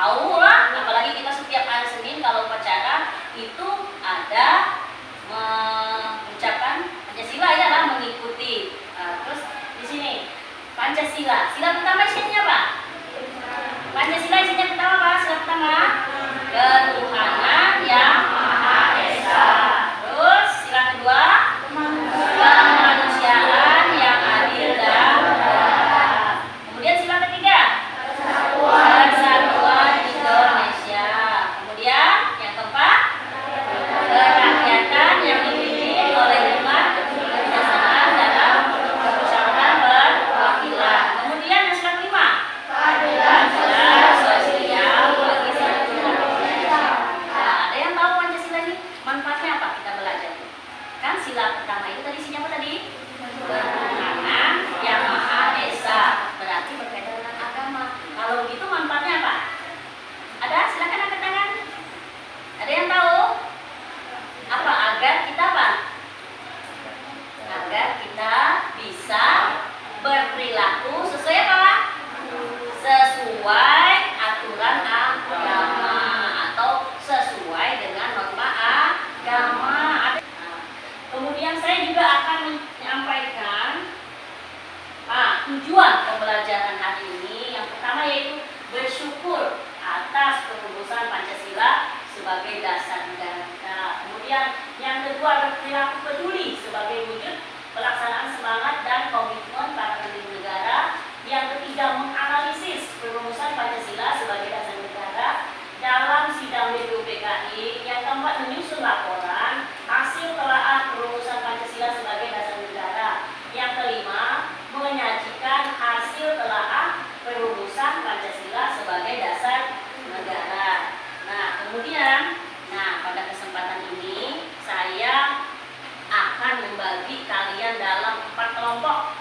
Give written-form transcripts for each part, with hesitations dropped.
Tahu lah, apalagi kita setiap hari Senin kalau upacara itu ada mengucapkan Pancasila ya lah, mengikuti. Terus di sini Pancasila. Sila pertama isinya apa? Pancasila isinya pertama apa? Sila pertama ketuhanan yang Maha Esa. Terus sila kedua kemanusiaan yang adil dan beradab. Kemudian sila ketiga persatuan Indonesia. Kemudian yang keempat kerakyatan yang dipimpin oleh umat kebijaksanaan dalam permusyawaratan perwakilan. Kemudian yang sila kelima keadilan sosial bagi seluruh Indonesia. Nah, ada yang tahu Pancasila ini manfaatnya apa kita belajar? Kan sila pertama itu tadi isinya apa tadi? Ketuhanan yang Maha Esa. Berarti berkaitan dengan agama. Kalau begitu manfaatnya apa? Ada? Silakan angkat tangan. Ada yang tahu? Apa? Agar kita apa? Agar kita bisa berperilaku sesuai apa? Sesuai aturan agama atau sesuai dengan norma agama. Kemudian saya juga akan menyampaikan tujuan pembelajaran hari ini. Yang pertama yaitu bersyukur atas perumusan Pancasila sebagai dasar negara kita. Kemudian yang kedua berperilaku peduli sebagai wujud pelaksanaan semangat dan komitmen para pendiri negara. Yang ketiga menganalisis perumusan Pancasila sebagai dasar negara dalam sidang BPUPKI. Yang keempat menyusun laporan hasil telaah perumusan Pancasila sebagai dasar negara. Yang kelima menyajikan hasil telaah perumusan Pancasila sebagai dasar negara. Nah, kemudian pada kesempatan ini saya akan membagi kalian dalam 4 kelompok.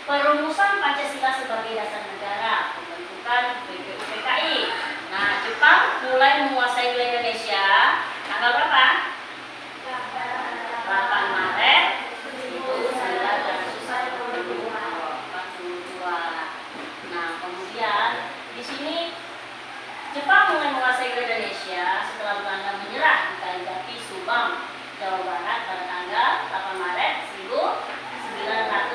Perumusan Pancasila sebagai dasar negara, pembentukan BPUPKI. Nah, Jepang mulai menguasai wilayah Indonesia tanggal berapa? 8 Maret 1942. Nah, kemudian di sini Jepang mulai menguasai wilayah Indonesia setelah Belanda menyerah di Kalijati, Subang, Jawa Barat pada tanggal 8 Maret 1942.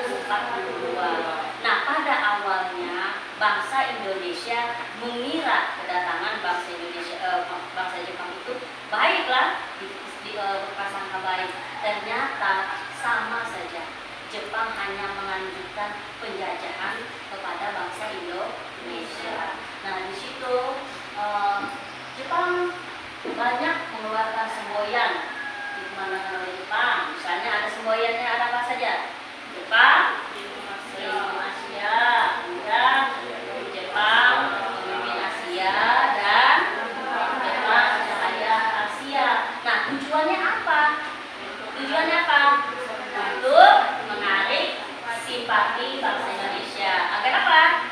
Nah, pada awalnya bangsa Indonesia mengira kedatangan bangsa Jepang itu baiklah, berprasangka baik. Ternyata sama saja. Jepang hanya melanjutkan penjajahan kepada bangsa Indonesia. Nah, di situ Jepang banyak mengeluarkan semboyan dikemanakan oleh Jepang. Misalnya ada semboyannya, ada apa saja? Jepang, Asia, kemudian Jepang memimpin Asia dan Jepang saya Asia. Nah, tujuannya apa? Tujuannya apa? Untuk menarik simpati bangsa Indonesia. Agar apa?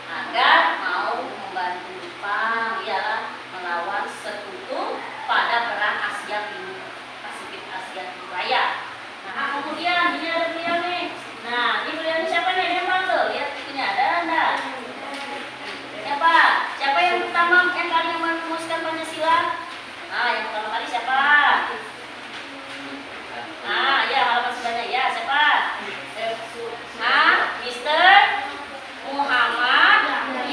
Agar mau membantu Jepang melawan sekutu pada perang Asia Timur, Pasifik Asia Timur Raya. Nah, kemudian ini ada beliau nih. Nah, ini beliau ini siapa nih? Yang tahu? Lihat itunya ada enggak? Siapa? Siapa yang pertama yang kali merumuskan Pancasila? Nah, yang pertama kali siapa? Nah, ya halaman sebelahnya ya, siapa? Mr. Muhammad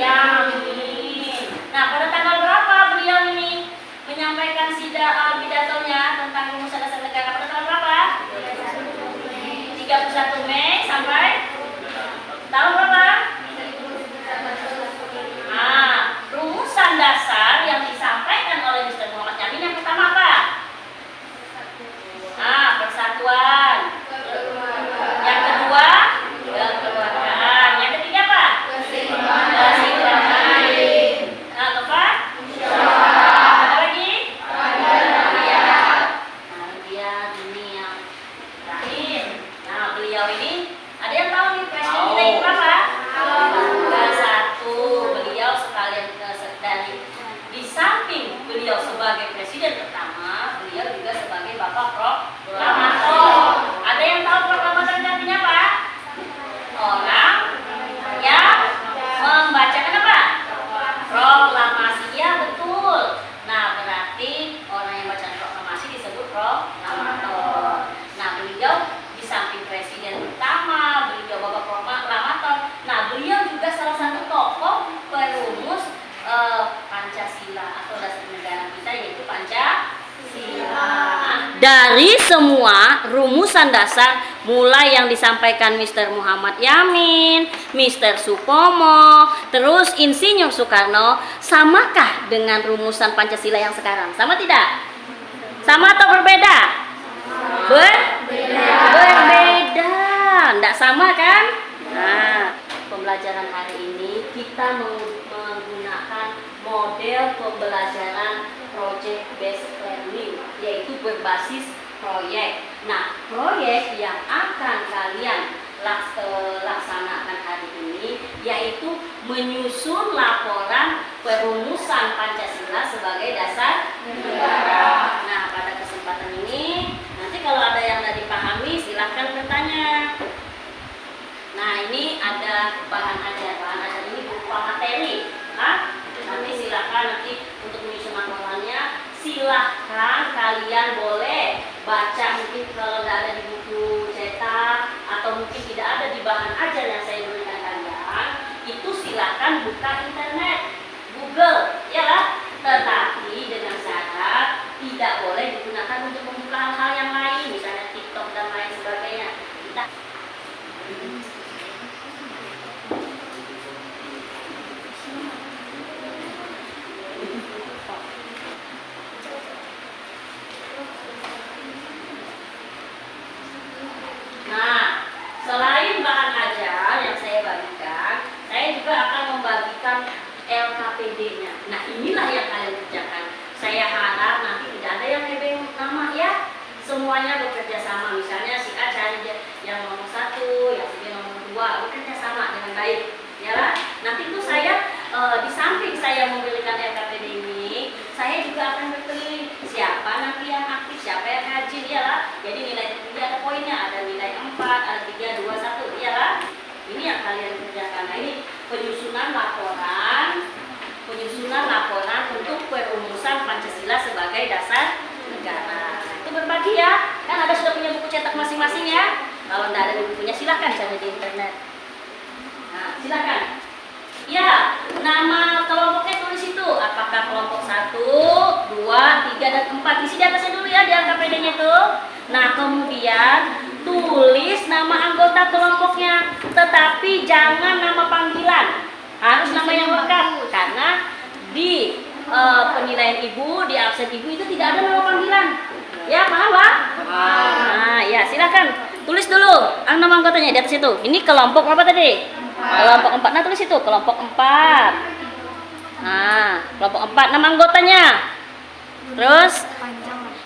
Yamin. Nah, pada tanggal berapa beliau ini menyampaikan pidatonya tentang rumusan dasar negara? Pada tanggal berapa? 31 Mei sampai tahun berapa? Rumusan dasar yang disampaikan oleh Mr. Muhammad Yamin yang pertama apa? Persatuan. Yang kedua, kekeluargaan. Yang ketiga apa? Keseimbangan. Nah, keempat? Apa lagi? Kemudian ini yang terakhir. Nah, beliau ini ada yang tahu nih presiden kita itu apa? Satu, beliau sekalian dari di samping beliau sebagai presiden pertama, beliau juga sebagai bapak proklamator. Ada yang tahu proklamator artinya apa? Orang yang membacakan apa? Proklamasi Pancasila atau dasar negara kita yaitu Pancasila. Dari semua rumusan dasar mulai yang disampaikan Mr. Muhammad Yamin, Mr. Supomo, terus Insinyur Soekarno, samakah dengan rumusan Pancasila yang sekarang? Sama tidak? Sama atau berbeda? Berbeda. Tidak sama kan? Nah, pembelajaran hari ini kita menggunakan model pembelajaran project based learning, yaitu berbasis proyek. Nah, proyek yang akan kalian laksanakan hari ini yaitu menyusun laporan perumusan Pancasila sebagai dasar negara. Nah, pada kesempatan ini nanti kalau ada yang tidak dipahami silahkan bertanya. Nah, ini ada bahan ajar. Bahan ajar ini berupa materi. Nanti silahkan nanti untuk menyusun laporannya silahkan kalian boleh baca, mungkin kalau tidak ada di buku cetak atau mungkin tidak ada di bahan ajar yang saya berikan kalian, itu silahkan buka internet, Google, ya lah. Tetapi dengan syarat tidak boleh digunakan untuk membuka hal-hal yang lain, misalnya TikTok dan lain sebagainya. Kita Nah, selain bahan ajar yang saya bagikan, saya juga akan membagikan LKPD-nya. Nah, inilah yang kalian kerjakan. Saya harap nanti tidak ada yang nebeng nama ya. Semuanya bekerja sama. Misalnya si A cari yang nomor 1, yang si B nomor 2, bekerja sama dengan baik. Ya lah. Nanti itu saya di samping saya memberikan LKPD ini, saya juga akan berkeliling siapa nanti yang aktif, siapa yang rajin, ya lah. Jadi nilai tertinggi ada poinnya, ada nilai 4, ada 3, 2, 1, ya lah. Ini yang kalian kerjakan. Nah, ini penyusunan laporan untuk perumusan Pancasila sebagai dasar negara. Itu berbagi ya. Kan ada sudah punya buku cetak masing-masing ya. Kalau tidak ada di bukunya silahkan cari di internet. Nah, silahkan. Ya, nama kelompoknya tulis itu. Apakah kelompok 1, 2, 3, dan 4. Isi di atasnya dulu ya di LKPD-nya tuh. Nah, kemudian tulis nama anggota kelompoknya. Tetapi jangan nama panggilan. Harus nama yang lengkap. Karena di penilaian ibu, di absen ibu itu tidak ada nama panggilan. Ya, paham Pak? Nah, ya silakan. Tulis dulu nama anggotanya di atas itu. Ini kelompok apa tadi? Kelompok 4. Nah, tulis itu kelompok 4. Nah, kelompok 4 nama anggotanya. Terus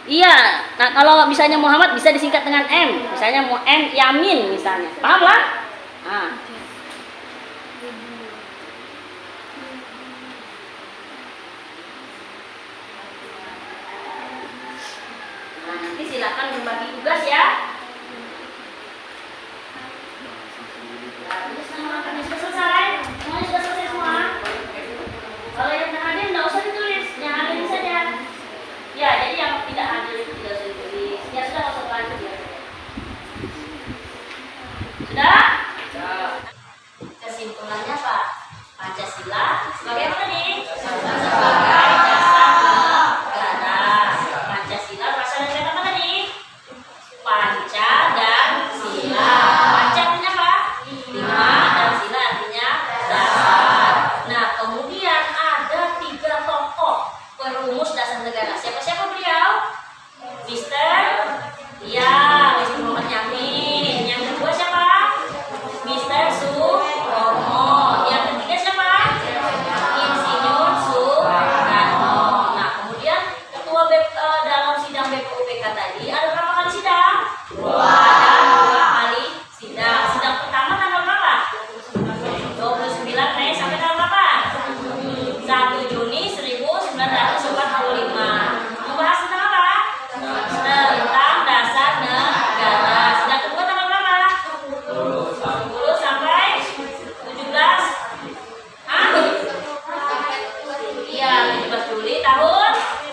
iya, nah kalau misalnya Muhammad bisa disingkat dengan M. Misalnya mau M Yamin misalnya. Paham lah? Nah. Nah, nanti silakan berbagi tugas ya. Nah, tulis nama angkatnya sudah selesai. Semuanya sudah selesai semua. Kalau yang tidak hadir tidak usah ditulis, yang hadir saja. Ya, jadi yang tidak hadir itu tidak usah ditulis. Ya sudah, nggak usah lanjut ya. Sudah? Kesimpulannya Pak, Pancasila sebagai apa tadi? Sebagai dasar negara. Pancasila berasal dari kata apa tadi? Panca dan sila. Panca artinya apa? 5 dan sila artinya dasar. Nah, kemudian ada 3 tokoh perumus dasar negara. Siapa-siapa beliau? Mister? Ya, Mister Muhammad Yamin. Yang kedua siapa? Mister Supomo. Yang ketiga siapa? Insinyur Soekarno. Nah, kemudian ketua dalam sidang BPUPK tadi ada berapa kali sidang? Ada 2 kali sidang. Sidang pertama tanggal berapa? 29 Mei sampai tanggal berapa? 1 Juni 1945. Membahas tentang apa? Tentang dasar negara. Sidang kedua tanggal berapa? 10 sampai 17. Hah? Iya, 17 Juli tahun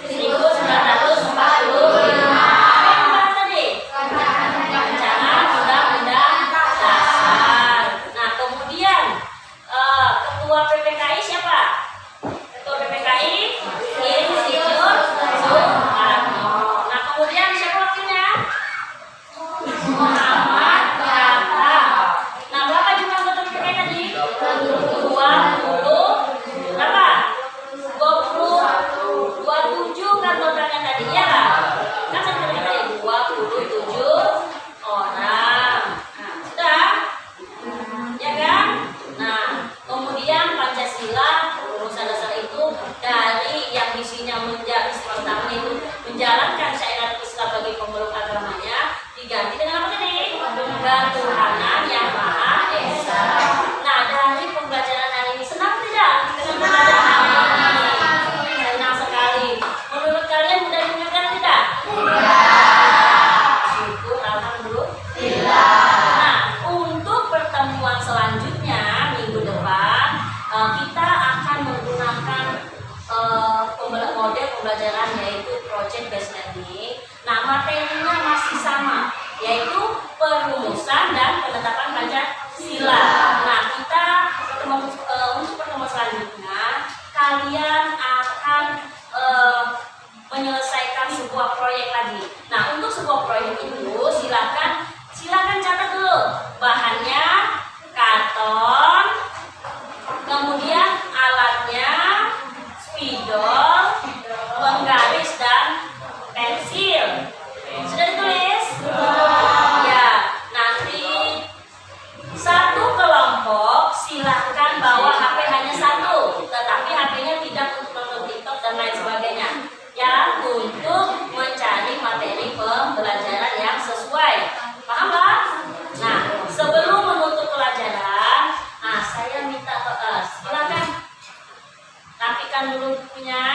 1945. Apa yang dibahas tadi? Rancangan Undang-Undang Dasar. Nah, kemudian ketua PPKI siapa? Ketua PPKI dari yang isinya menjadi pertama itu menjalankan syariat Islam bagi pemeluk agamanya diganti dengan apa nih? Ketuhanan yang Maha Esa. Nah, dari pembelajaran hari ini senang tidak dengan pembelajaran hari ini? Senang sekali. Menurut kalian mudah dimengerti tidak? Syukur, alhamdulillah. Nah, untuk pertemuan selanjutnya minggu depan kita akan menggunakan model pembelajaran yaitu project based learning. Nah, materinya masih sama, yaitu perumusan dan penetapan Pancasila. Nah, kita untuk pertemuan selanjutnya kalian akan menyelesaikan sebuah proyek lagi. Nah, untuk sebuah proyek itu silakan catat dulu bahannya, karton, kemudian alatnya, spidol, penggaris dan pensil. Sudah ditulis? Ya, nanti satu kelompok silahkan bawa HP hanya satu, tetapi HP-nya tidak untuk nonton TikTok dan lain sebagainya. Ya, untuk mencari materi pembelajaran yang sesuai. Paham, Pak? Nah, sebelum menutup pelajaran, saya minta silakan rapikan dulu bukunya.